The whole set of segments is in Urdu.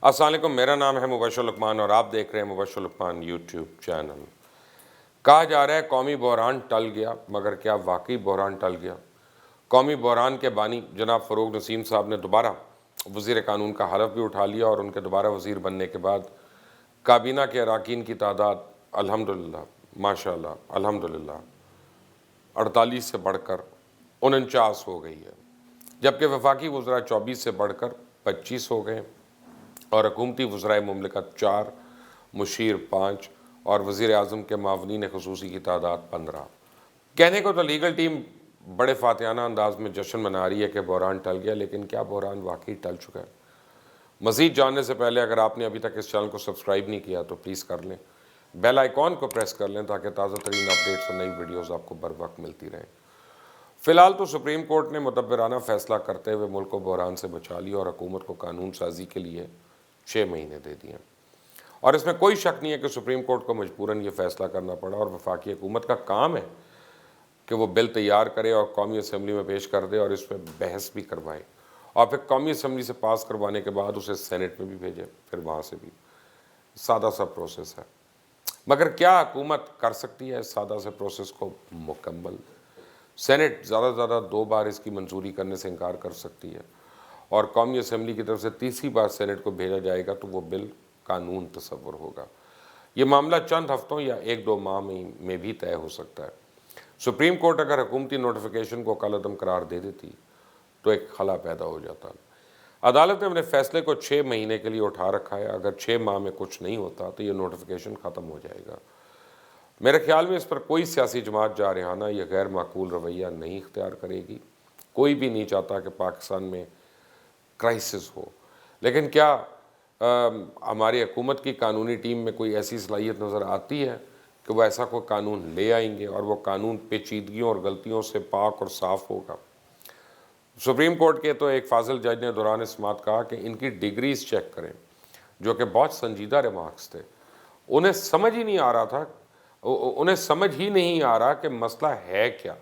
السلام علیکم، میرا نام ہے مبشر لقمان اور آپ دیکھ رہے ہیں مبشر لقمان یوٹیوب چینل۔ کہا جا رہا ہے قومی بحران ٹل گیا، مگر کیا واقعی بحران ٹل گیا؟ قومی بحران کے بانی جناب فروغ نسیم صاحب نے دوبارہ وزیر قانون کا حلف بھی اٹھا لیا اور ان کے دوبارہ وزیر بننے کے بعد کابینہ کے اراکین کی تعداد الحمدللہ ماشاءاللہ الحمدللہ 48 سے بڑھ کر 49 ہو گئی ہے، جبکہ وفاقی وزراء 24 سے بڑھ کر 25 ہو گئے اور حکومتی وزرائے مملکت 4، مشیر 5 اور وزیر اعظم کے معاونین خصوصی کی تعداد 15۔ کہنے کو تو لیگل ٹیم بڑے فاتحانہ انداز میں جشن منا رہی ہے کہ بحران ٹل گیا، لیکن کیا بحران واقعی ٹل چکا ہے؟ مزید جاننے سے پہلے اگر آپ نے ابھی تک اس چینل کو سبسکرائب نہیں کیا تو پلیز کر لیں، بیل آئیکن کو پریس کر لیں تاکہ تازہ ترین اپڈیٹس اور نئی ویڈیوز آپ کو بر وقت ملتی رہیں۔ فی الحال تو سپریم کورٹ نے مدبرانہ فیصلہ کرتے ہوئے ملک کو بحران سے بچا لیا اور حکومت کو قانون سازی کے لیے 6 مہینے دے دیے، اور اس میں کوئی شک نہیں ہے کہ سپریم کورٹ کو مجبوراً یہ فیصلہ کرنا پڑا اور وفاقی حکومت کا کام ہے کہ وہ بل تیار کرے اور قومی اسمبلی میں پیش کر دے اور اس پہ بحث بھی کروائے اور پھر قومی اسمبلی سے پاس کروانے کے بعد اسے سینٹ میں بھی بھیجے، پھر وہاں سے بھی۔ سادہ سا پروسیس ہے، مگر کیا حکومت کر سکتی ہے اس سادہ سے پروسیس کو مکمل؟ سینٹ زیادہ سے زیادہ 2 بار اس کی منظوری کرنے سے انکار کر سکتی ہے اور قومی اسمبلی کی طرف سے تیسری بار سینٹ کو بھیجا جائے گا تو وہ بل قانون تصور ہوگا۔ یہ معاملہ چند ہفتوں یا 1-2 ماہ میں بھی طے ہو سکتا ہے۔ سپریم کورٹ اگر حکومتی نوٹیفیکیشن کو کالعدم قرار دے دیتی تو ایک خلا پیدا ہو جاتا۔ عدالت نے اپنے فیصلے کو 6 مہینے کے لیے اٹھا رکھا ہے، اگر 6 ماہ میں کچھ نہیں ہوتا تو یہ نوٹیفیکیشن ختم ہو جائے گا۔ میرے خیال میں اس پر کوئی سیاسی جماعت جارحانہ یا غیر معقول رویہ نہیں اختیار کرے گی۔ کوئی بھی نہیں چاہتا کہ پاکستان میں کرائسس ہو، لیکن کیا ہماری حکومت کی قانونی ٹیم میں کوئی ایسی صلاحیت نظر آتی ہے کہ وہ ایسا کوئی قانون لے آئیں گے اور وہ قانون پیچیدگیوں اور غلطیوں سے پاک اور صاف ہوگا؟ سپریم کورٹ کے تو ایک فاضل جج نے دوران سماعت کہا کہ ان کی ڈگریز چیک کریں، جو کہ بہت سنجیدہ ریمارکس تھے۔ انہیں سمجھ ہی نہیں آ رہا کہ مسئلہ ہے کیا۔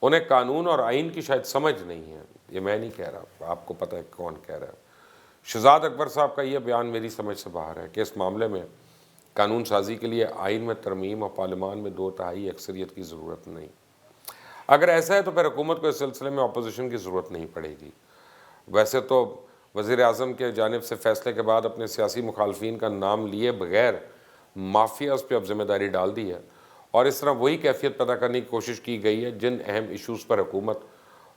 انہیں قانون اور آئین کی شاید سمجھ نہیں ہے۔ یہ میں نہیں کہہ رہا، آپ کو پتہ ہے کون کہہ رہا ہے۔ شہزاد اکبر صاحب کا یہ بیان میری سمجھ سے باہر ہے کہ اس معاملے میں قانون سازی کے لیے آئین میں ترمیم اور پارلیمان میں 2/3 اکثریت کی ضرورت نہیں۔ اگر ایسا ہے تو پھر حکومت کو اس سلسلے میں اپوزیشن کی ضرورت نہیں پڑے گی۔ ویسے تو وزیر اعظم کے جانب سے فیصلے کے بعد اپنے سیاسی مخالفین کا نام لیے بغیر مافیاز پہ اب ذمہ داری ڈال دی ہے اور اس طرح وہی کیفیت پیدا کرنے کی کوشش کی گئی ہے جن اہم ایشوز پر حکومت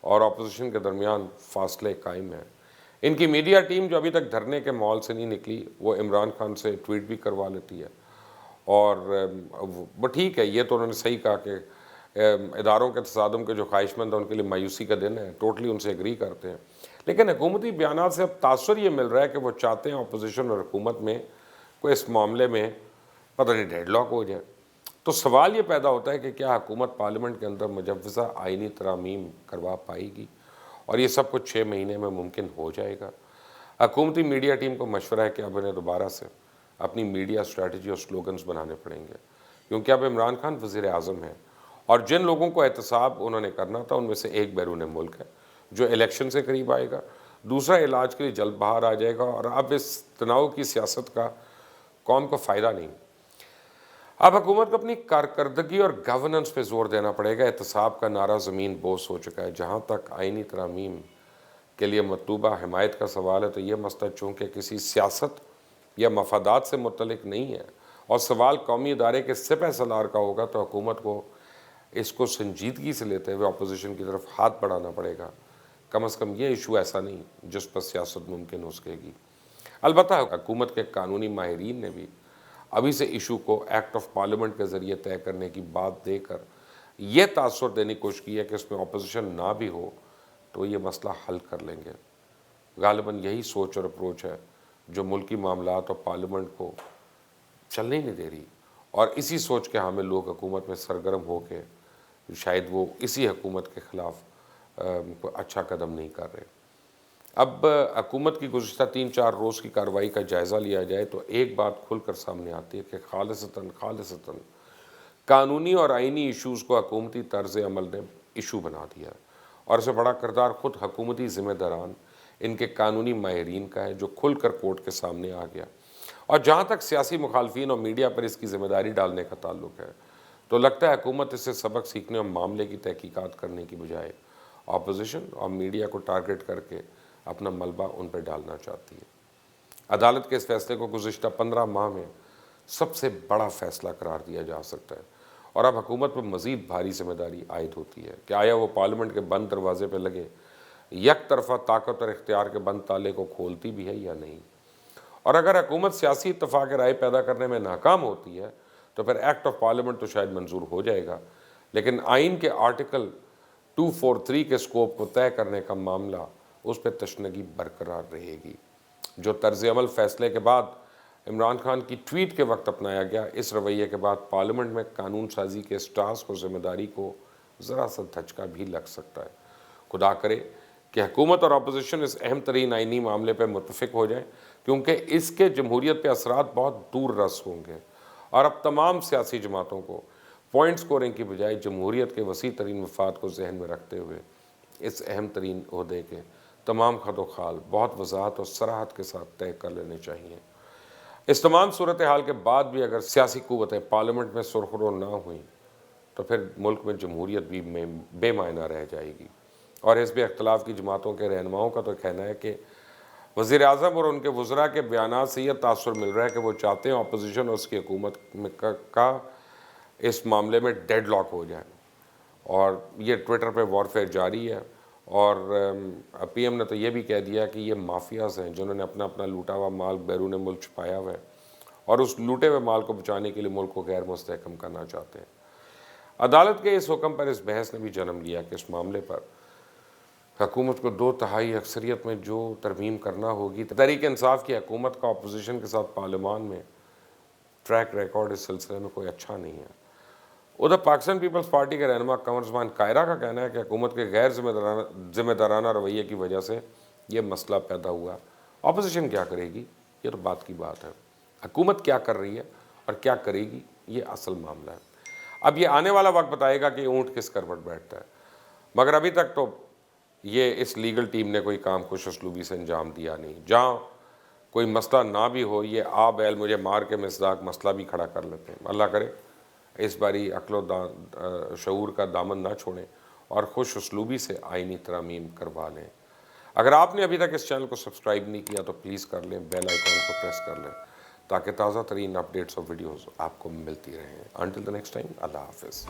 اور اپوزیشن کے درمیان فاصلے قائم ہیں۔ ان کی میڈیا ٹیم جو ابھی تک دھرنے کے ماحول سے نہیں نکلی، وہ عمران خان سے ٹویٹ بھی کروا لیتی ہے، اور وہ ٹھیک ہے، یہ تو انہوں نے صحیح کہا کہ اداروں کے تصادم کے جو خواہش مند ہیں ان کے لیے مایوسی کا دن ہے، ٹوٹلی ان سے ایگری کرتے ہیں، لیکن حکومتی بیانات سے اب تاثر یہ مل رہا ہے کہ وہ چاہتے ہیں اپوزیشن اور حکومت میں کوئی اس معاملے میں پتہ نہیں ڈیڈ لاک ہو جائے۔ تو سوال یہ پیدا ہوتا ہے کہ کیا حکومت پارلیمنٹ کے اندر مجوزہ آئینی ترامیم کروا پائے گی، اور یہ سب کچھ 6 مہینے میں ممکن ہو جائے گا؟ حکومتی میڈیا ٹیم کو مشورہ ہے کہ اب انہیں دوبارہ سے اپنی میڈیا اسٹریٹجی اور سلوگنز بنانے پڑیں گے، کیونکہ اب عمران خان وزیر اعظم ہیں اور جن لوگوں کو احتساب انہوں نے کرنا تھا ان میں سے ایک بیرون ملک ہے جو الیکشن سے قریب آئے گا، دوسرا علاج کے لیے جلد باہر آ جائے گا، اور اب اس تناؤ کی سیاست کا قوم کو فائدہ نہیں۔ اب حکومت کو اپنی کارکردگی اور گورننس پہ زور دینا پڑے گا۔ احتساب کا نعرہ زمین بوس ہو چکا ہے۔ جہاں تک آئینی ترامیم کے لیے مطلوبہ حمایت کا سوال ہے تو یہ مسئلہ چونکہ کسی سیاست یا مفادات سے متعلق نہیں ہے اور سوال قومی ادارے کے سپہ سالار کا ہوگا، تو حکومت کو اس کو سنجیدگی سے لیتے ہوئے اپوزیشن کی طرف ہاتھ بڑھانا پڑے گا۔ کم از کم یہ ایشو ایسا نہیں جس پر سیاست ممکن ہو سکے گی۔ البتہ حکومت کے قانونی ماہرین نے بھی ابھی سے ایشو کو ایکٹ آف پارلیمنٹ کے ذریعے طے کرنے کی بات دے کر یہ تاثر دینے کی کوشش کی ہے کہ اس میں اپوزیشن نہ بھی ہو تو یہ مسئلہ حل کر لیں گے۔ غالباً یہی سوچ اور اپروچ ہے جو ملکی معاملات اور پارلیمنٹ کو چلنے نہیں دے رہی، اور اسی سوچ کے حامل لوگ حکومت میں سرگرم ہو کے شاید وہ اسی حکومت کے خلاف کوئی اچھا قدم نہیں کر رہے۔ اب حکومت کی گزشتہ 3-4 روز کی کارروائی کا جائزہ لیا جائے تو ایک بات کھل کر سامنے آتی ہے کہ خالصتاً قانونی اور آئینی ایشوز کو حکومتی طرز عمل نے ایشو بنا دیا، اور اسے بڑا کردار خود حکومتی ذمہ داران ان کے قانونی ماہرین کا ہے جو کھل کر کورٹ کے سامنے آ گیا۔ اور جہاں تک سیاسی مخالفین اور میڈیا پر اس کی ذمہ داری ڈالنے کا تعلق ہے تو لگتا ہے حکومت اس سے سبق سیکھنے اور معاملے کی تحقیقات کرنے کی بجائے اپوزیشن اور میڈیا کو ٹارگٹ کر کے اپنا ملبہ ان پر ڈالنا چاہتی ہے۔ عدالت کے اس فیصلے کو گزشتہ 15 ماہ میں سب سے بڑا فیصلہ قرار دیا جا سکتا ہے، اور اب حکومت پر مزید بھاری ذمہ داری عائد ہوتی ہے کہ آیا وہ پارلیمنٹ کے بند دروازے پہ لگے یک طرفہ طاقت اور اختیار کے بند تالے کو کھولتی بھی ہے یا نہیں۔ اور اگر حکومت سیاسی اتفاق رائے پیدا کرنے میں ناکام ہوتی ہے تو پھر ایکٹ آف پارلیمنٹ تو شاید منظور ہو جائے گا، لیکن آئین کے آرٹیکل 243 کے سکوپ کو طے کرنے کا معاملہ اس پہ تشنگی برقرار رہے گی۔ جو طرز عمل فیصلے کے بعد عمران خان کی ٹویٹ کے وقت اپنایا گیا، اس رویے کے بعد پارلیمنٹ میں قانون سازی کے اسٹارز کو ذمہ داری کو ذرا سا دھچکا بھی لگ سکتا ہے۔ خدا کرے کہ حکومت اور اپوزیشن اس اہم ترین آئینی معاملے پہ متفق ہو جائیں، کیونکہ اس کے جمہوریت پہ اثرات بہت دور رس ہوں گے، اور اب تمام سیاسی جماعتوں کو پوائنٹ سکورنگ کی بجائے جمہوریت کے وسیع ترین مفاد کو ذہن میں رکھتے ہوئے اس اہم ترین عہدے کے تمام خط و خال بہت وضاحت اور صراحت کے ساتھ طے کر لینے چاہیے۔ اس تمام صورتحال کے بعد بھی اگر سیاسی قوتیں پارلیمنٹ میں سرخرو نہ ہوئیں تو پھر ملک میں جمہوریت بھی بے معنی رہ جائے گی۔ اور حزب اختلاف کی جماعتوں کے رہنماؤں کا تو کہنا ہے کہ وزیر اعظم اور ان کے وزراء کے بیانات سے یہ تاثر مل رہا ہے کہ وہ چاہتے ہیں اپوزیشن اور اس کی حکومت کا اس معاملے میں ڈیڈ لاک ہو جائے، اور یہ ٹویٹر پہ وارفیئر جاری ہے۔ اور پی ایم نے تو یہ بھی کہہ دیا کہ یہ مافیاز ہیں جنہوں نے اپنا اپنا لوٹا ہوا مال بیرون ملک چھپایا ہوا ہے، اور اس لوٹے ہوئے مال کو بچانے کے لیے ملک کو غیر مستحکم کرنا چاہتے ہیں۔ عدالت کے اس حکم پر اس بحث نے بھی جنم لیا کہ اس معاملے پر حکومت کو 2/3 اکثریت میں جو ترمیم کرنا ہوگی۔ تحریک انصاف کی حکومت کا اپوزیشن کے ساتھ پارلیمان میں ٹریک ریکارڈ اس سلسلے میں کوئی اچھا نہیں ہے۔ ادھر پاکستان پیپلز پارٹی کے رہنما قمر زمان قاہرہ کا کہنا ہے کہ حکومت کے غیر ذمہ دارانہ رویے کی وجہ سے یہ مسئلہ پیدا ہوا۔ اپوزیشن کیا کرے گی یہ تو بات کی بات ہے، حکومت کیا کر رہی ہے اور کیا کرے گی یہ اصل معاملہ ہے۔ اب یہ آنے والا وقت بتائے گا کہ اونٹ کس کروٹ بیٹھتا ہے، مگر ابھی تک تو یہ اس لیگل ٹیم نے کوئی کام خوش اسلوبی سے انجام دیا نہیں۔ جہاں کوئی مسئلہ نہ بھی ہو یہ آ بیل مجھے مار کے مصداق مسئلہ بھی کھڑا کر لیتے ہیں۔ اللہ کرے اس باری عقل و شعور کا دامن نہ چھوڑیں اور خوش اسلوبی سے آئینی ترامیم کروا لیں۔ اگر آپ نے ابھی تک اس چینل کو سبسکرائب نہیں کیا تو پلیز کر لیں، بیل آئیکن کو پریس کر لیں تاکہ تازہ ترین اپڈیٹس اور ویڈیوز آپ کو ملتی رہیں۔ انٹل دی نیکسٹ ٹائم، اللہ حافظ۔